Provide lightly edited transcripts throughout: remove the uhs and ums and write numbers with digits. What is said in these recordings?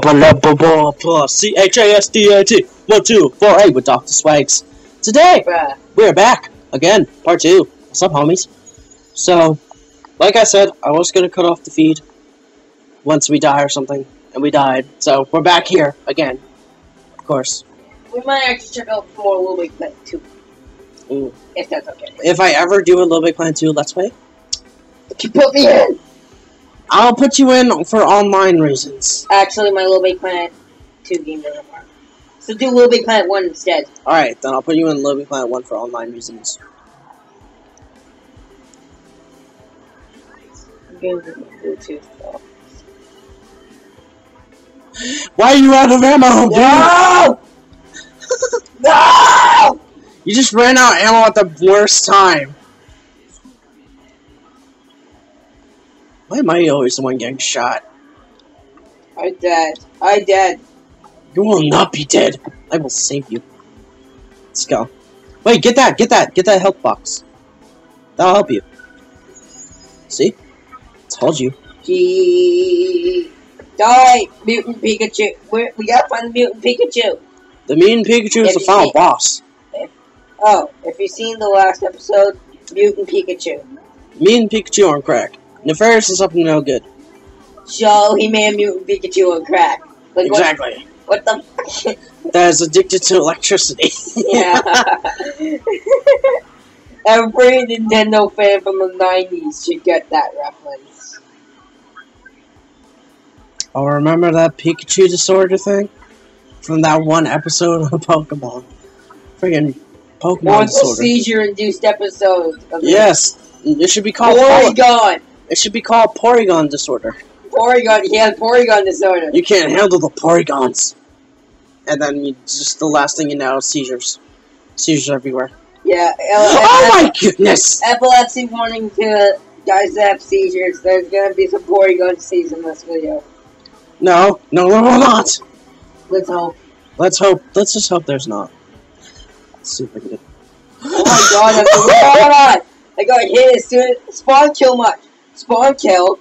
CHASDAT 1248 with Dr. Swags. Today, we're back again, part 2. What's up, homies? So, like I said, I was gonna cut off the feed once we die or something, and we died. So, we're back here again, of course. We might actually check out more Little Big Planet 2. Ooh. If that's okay. If I ever do a Little Big Planet 2 Let's Play, you put me in! I'll put you in for online reasons. Actually, my Little Big Planet 2 game doesn't work. So do Little Big Planet 1 instead. Alright, then I'll put you in Little Big Planet 1 for online reasons. Bluetooth, though. Why are you out of ammo, dude? No! No! You just ran out of ammo at the worst time. Why am I always the one getting shot? I'm dead. I'm dead. You will not be dead. I will save you. Let's go. Wait, get that health box. That'll help you. See? Told you. Gee. Die, Mutant Pikachu. We gotta find the Mutant Pikachu. The Mutant Pikachu is the final boss. If you've seen the last episode, Mutant Pikachu. Mutant Pikachu on crack. Nefarious is up to no good. So he made a Mutant Pikachu on crack. Like, exactly. What the fuck? That is addicted to electricity. Yeah. Every Nintendo fan from the 90s should get that reference. Oh, remember that Pikachu disorder thing? From that one episode of Pokemon. Friggin' Pokemon disorder. Seizure-induced episode. Yes. It should be called Porygon. It should be called Porygon disorder. Porygon, he has Porygon disorder. You can't handle the Porygons. And then just the last thing you know, seizures. Seizures everywhere. Yeah. Oh my goodness! Epilepsy warning to guys that have seizures. There's gonna be some Porygon disease in this video. No, there will not. Let's hope. Let's hope. Let's just hope there's not. Let's see if I can get. Oh my god! I got hit as soon as Spawn killed much. Spawn killed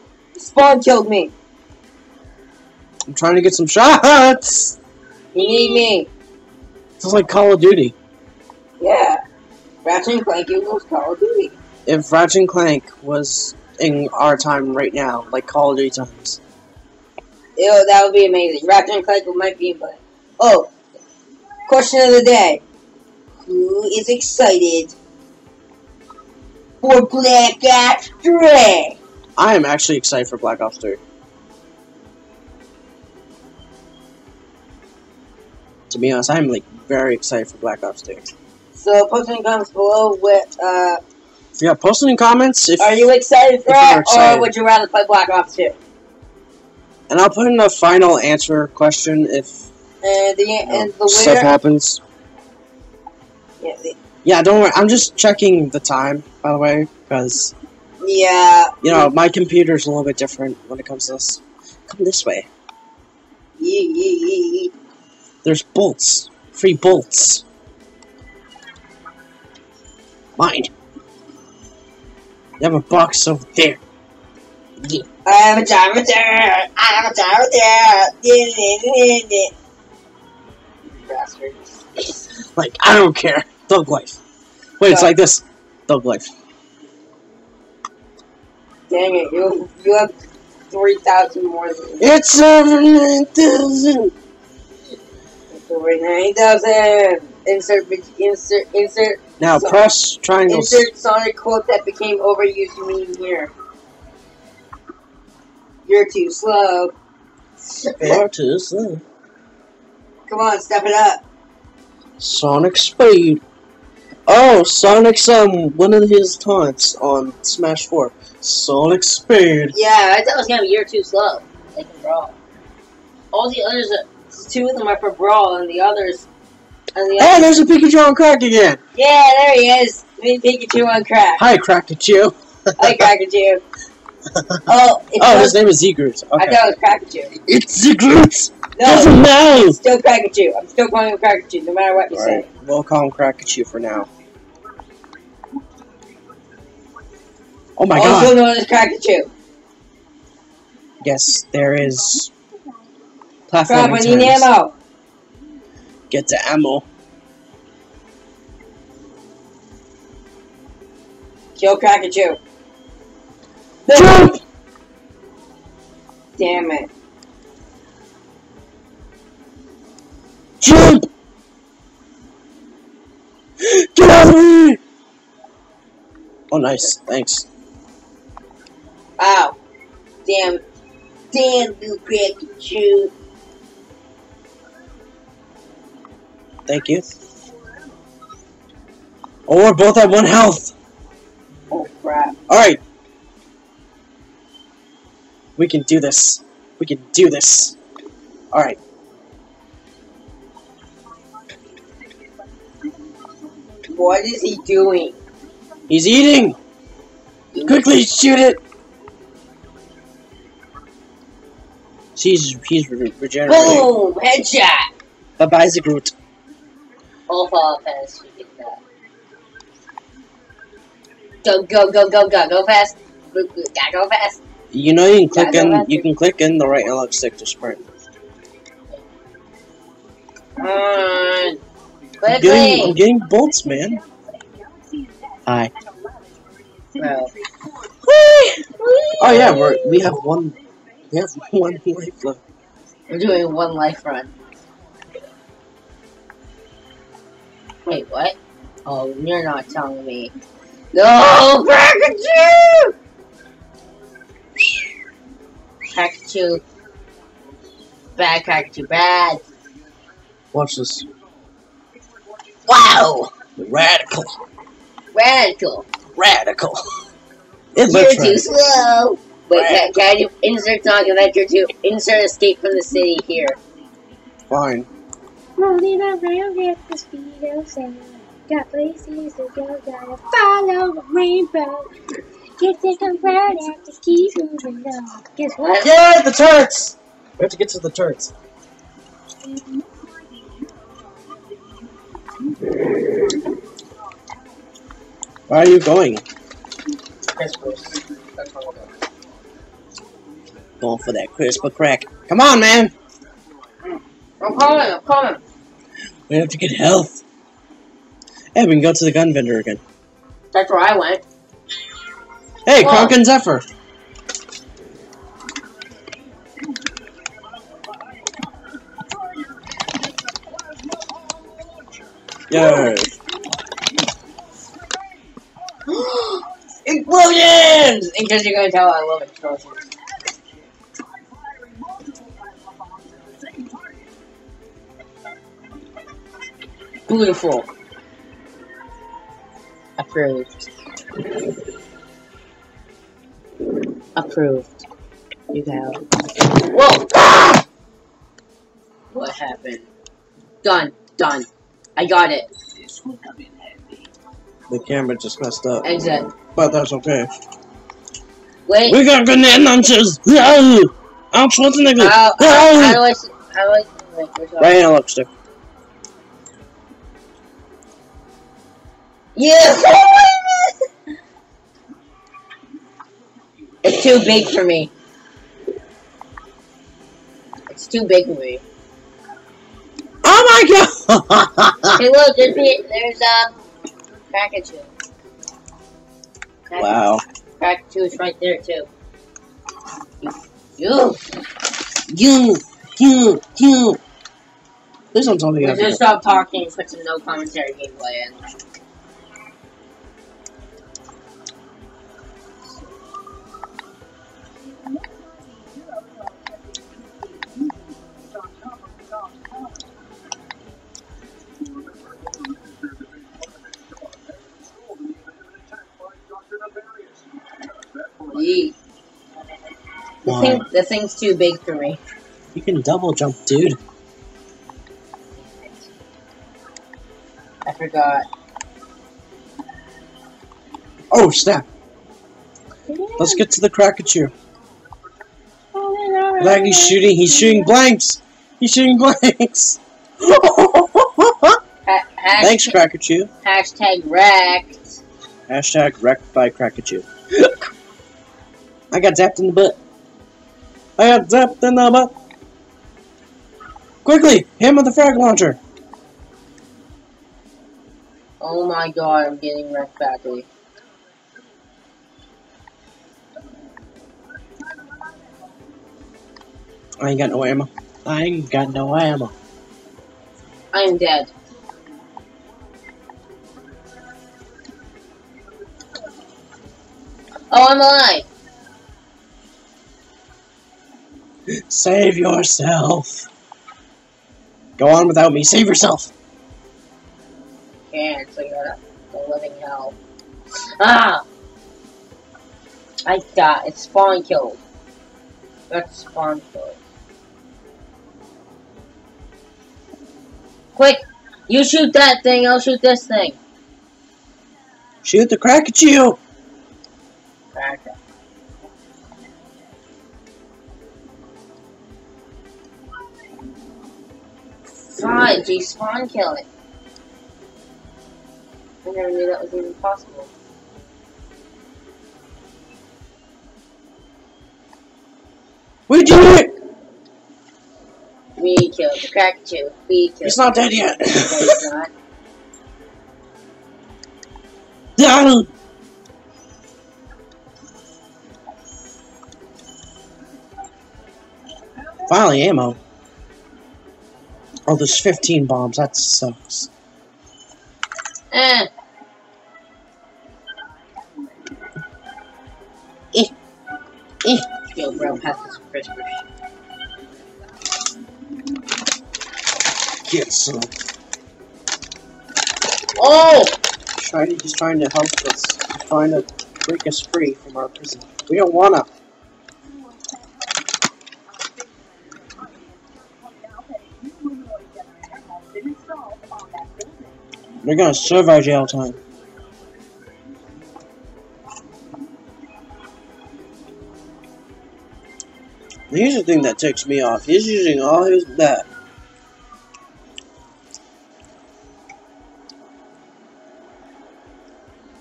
me. I'm trying to get some shots. You need me. This is like Call of Duty. Yeah. Ratchet and Clank equals Call of Duty. If Ratchet and Clank was in our time right now, like Call of Duty times. Ew, that would be amazing. Ratchet and Clank might be, but... Oh. Question of the day. Who is excited for Black Ops 3? I am actually excited for Black Ops 3. To be honest, I'm like very excited for Black Ops 3. So post in the comments below with yeah, post in the comments if are you excited for it, or would you rather play Black Ops 2? And I'll put in a final answer question if the winner stuff happens. Yeah, don't worry. I'm just checking the time, by the way, because yeah, you know my computer's a little bit different when it comes to this. Come this way. There's bolts. Free bolts. Mine. You have a box over there. Yeah. I have a timer there. I have a timer there. Bastards. Like, I don't care. Thug life. Wait, it's like this. Thug life. Dang it, you have 3,000 more than me. It's over 9,000. It's over 9,000. Insert. Now press triangles. Insert Sonic quote that became overused meme here. You're too slow. You're too slow. Come on, step it up. Sonic Speed. Oh, Sonic's one of his taunts on Smash 4. Sonic Speed. Yeah, I thought it was gonna be you're too slow. They can brawl. All the others, 2 of them are for brawl, and the others. Hey, there's a Pikachu on crack again. Yeah, there he is. Pikachu on crack. Hi, Crackachu. Hi, Crackachu. His name is Z-Groot. Okay. I thought it was Crackachu. It's Z-Groot. No, doesn't matter. It's still Crackachu. I'm still calling him Crackachu, no matter what you say. We'll call him Crackachu for now. Oh my god. Also known as Crackachu. Yes, there is Crap, I platforming need times. ammo. Get the ammo. Kill Crackachew. Jump! Damn it. Jump! Get out of here! Oh, nice. Thanks. Ow. Damn. Damn, you Crackachew. Thank you. Oh, we're both at 1 health. Oh, crap. Alright. We can do this. We can do this. Alright. What is he doing? He's eating! Quickly, shoot it! He's regenerating. Boom! Headshot! Bye-bye, Zagroot. All fall fast. We get that. Go, go, go, go, go. Go fast. Gotta go fast. You know you can click in the right analog stick to sprint. Quickly! I'm getting bolts, man. Hi. Bro. Oh yeah, we have one life left. We're doing 1 life run. Wait, what? Oh, you're not telling me. No, Crackachew! Crackachew. Bad, Crackachew, bad. Watch this. Wow! Radical. Radical. Radical. It You're looks too radical. slow. Wait, can I do insert song adventure 2? Insert escape from the city here. Fine. Rolling around at the speed of sound. Got places to go, gotta follow the rainbow. Get to come right after keep moving on. Guess what? Yeah, the turrets! We have to get to the turrets. Where are you going? Going for that crisper crack. Come on, man! I'm coming. We have to get health. Hey, we can go to the gun vendor again. That's where I went. Hey, Whoa. Clank and Zephyr! Yes. Explosions! In case you're gonna tell, I love explosions. Beautiful. Approved. Approved. You go. Whoa! Ah! What happened? Done. I got it. The camera just messed up. Exit. But that's okay. Wait. We got grenade launchers! No! I'm Schwarzenegger! How do I wait, which one? Right analog stick. Yeah! It's too big for me. It's too big for me. Oh my god! Hey, look, there's Crackachew. Wow. Crackachew is right there too. You. Please don't tell me you have Just to. stop talking and put some no commentary gameplay in. Yee. The thing's too big for me. You can double jump, dude. I forgot. Oh, snap. Let's get to the Crackachew. Like he's shooting blanks. He's shooting blanks. Thanks, Crackachew. Hashtag wrecked. Hashtag wrecked by Crackachew. I got zapped in the butt. Quickly! Hit him with the frag launcher! Oh my god, I'm getting wrecked badly. I ain't got no ammo. I ain't got no ammo. I am dead. Oh, I'm alive! Save yourself! Go on without me. Save yourself! Can't, so you're the living hell. Ah! I got it. Spawn killed. That's spawn killed. Quick! You shoot that thing, I'll shoot this thing. Shoot the crack at you! Cracker. God, G spawn killing. I never knew that was even possible. We did it! We killed the Cracker. We killed. He's not dead yet. No, he's not. Down! Finally, ammo. Oh, there's 15 bombs. That sucks. Eh. Yo, bro, pass this crispers. Get some. Oh! He's trying to help us. He's trying to break us free from our prison. We don't wanna. They're gonna serve our jail time. Here's the thing that ticks me off. He's using all his that.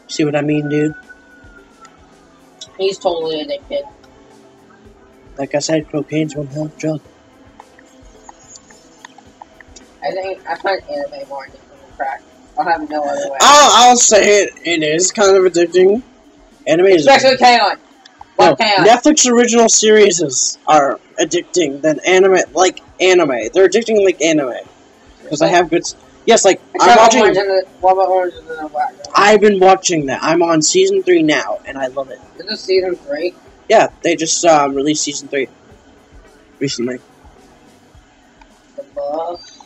See what I mean, dude? He's totally addicted. Like I said, cocaine's one hell of a drug. I find anime more addicting than crack. I'll have no other way. I'll say it. It is kind of addicting. Anime is. Especially K-On! No, K-On! Netflix original series are addicting than anime. Like anime, they're addicting like anime because I have good. Yes, like I'm watching. What about Orange is the New Black? I've been watching that. I'm on season 3 now, and I love it. Is this season 3? Yeah, they just released season 3 recently. The boss.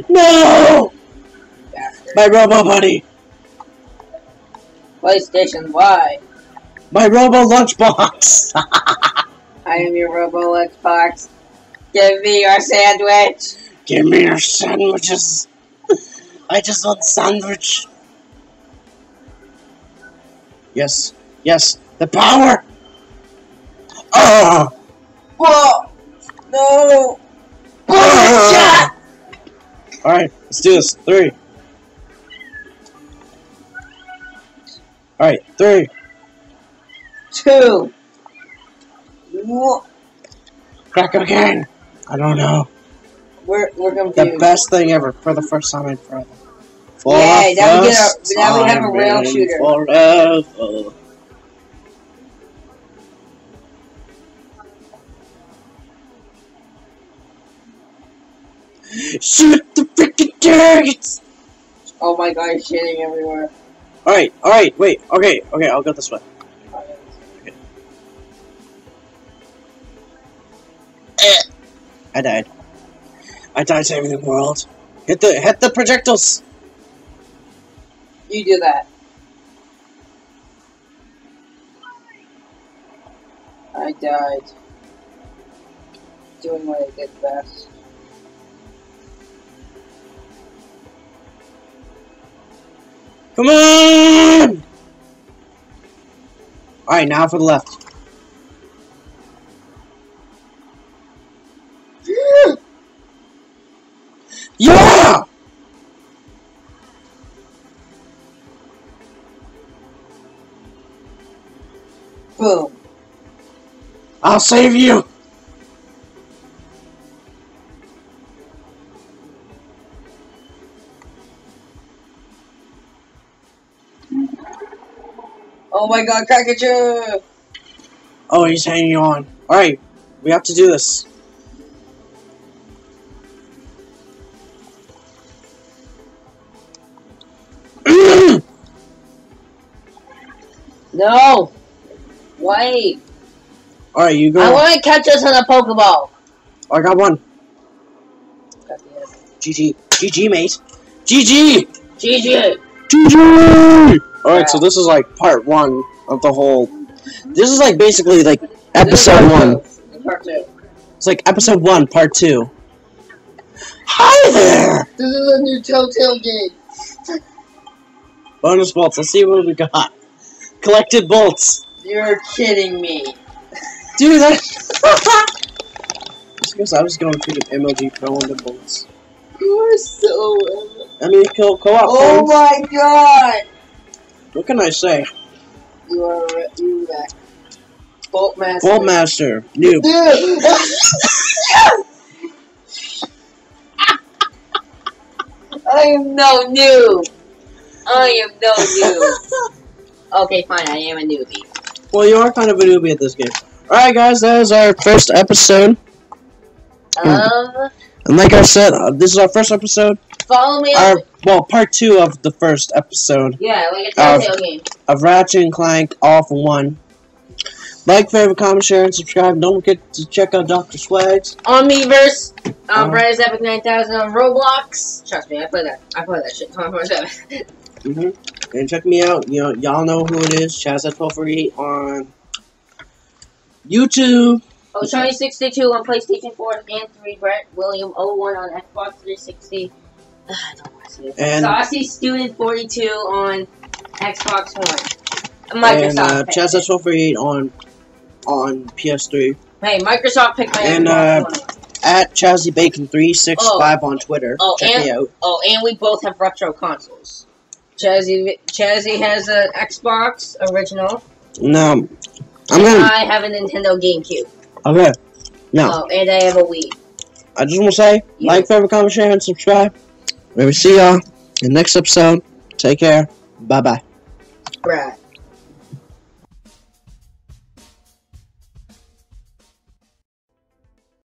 No! Bastard. My Robo Buddy! PlayStation, why? My Robo Lunchbox! I am your Robo Lunchbox. Give me your sandwich. Give me your sandwiches! I just want sandwich! Yes, yes, the power! Ah! Whoa! No! Ah! Alright, let's do this. 3. Alright, 3. 2. Whoa. Crack again! I don't know. We're confused. The best thing ever for the first time in forever. For Yay, now we first have a time rail in shooter. Forever. Shoot the freaking targets! Oh my god, he's shitting everywhere. Alright, wait, okay, I'll go this way. Okay. I died. I died saving the world. Hit the projectiles! You do that. I died. Doing what I did best. Come on! Alright, now for the left. Yeah! I'll save you. Oh my god, caricature! Oh, he's hanging on. Alright, we have to do this. No! Wait! Alright, you go. I want to catch us on a Pokeball! I got one. GG. GG, mate. GG! GG! GG! Alright, so this is like part 1 of the whole... This is like basically like episode 1. Part 2. It's like episode 1, part 2. Hi there! This is a new Telltale game. Bonus bolts. Let's see what we got. Collected bolts. You're kidding me. Dude, that... Just because I was going through the MLG Pro on the bolts. You are so... I mean, co-op. Oh my god! What can I say? You are Boltmaster. Boltmaster. Noob. I am no noob. I am no noob. Okay, fine, I am a newbie. Well, you are kind of a newbie at this game. Alright, guys, that is our first episode. And like I said, this is our first episode. Follow me Well, part 2 of the first episode. Yeah, like a Telltale game. Of Ratchet and Clank, all for one. Like, favorite, comment, share, and subscribe. Don't forget to check out Dr. Swags. On Miiverse, Brightest Epic 9000 on Roblox. Trust me, I play that shit 24/7. And check me out. You know, y'all know who it is. Chazie1248 on YouTube. Oh, Shiny62 on PlayStation 4 and 3. Brett William 01 on Xbox 360. And Saucy Student 42 on Xbox One. Microsoft. And Chazie1248 on PS3. Hey, Microsoft picked my Xbox One. At ChazieBacon365 on Twitter. Check me out. Oh, and we both have retro consoles. Chazie has an Xbox original. No, I have a Nintendo GameCube. Okay. No. Oh, and I have a Wii. I just want to say, like, favorite, comment, share, and subscribe. We will see y'all in the next episode. Take care. Bye-bye. Right.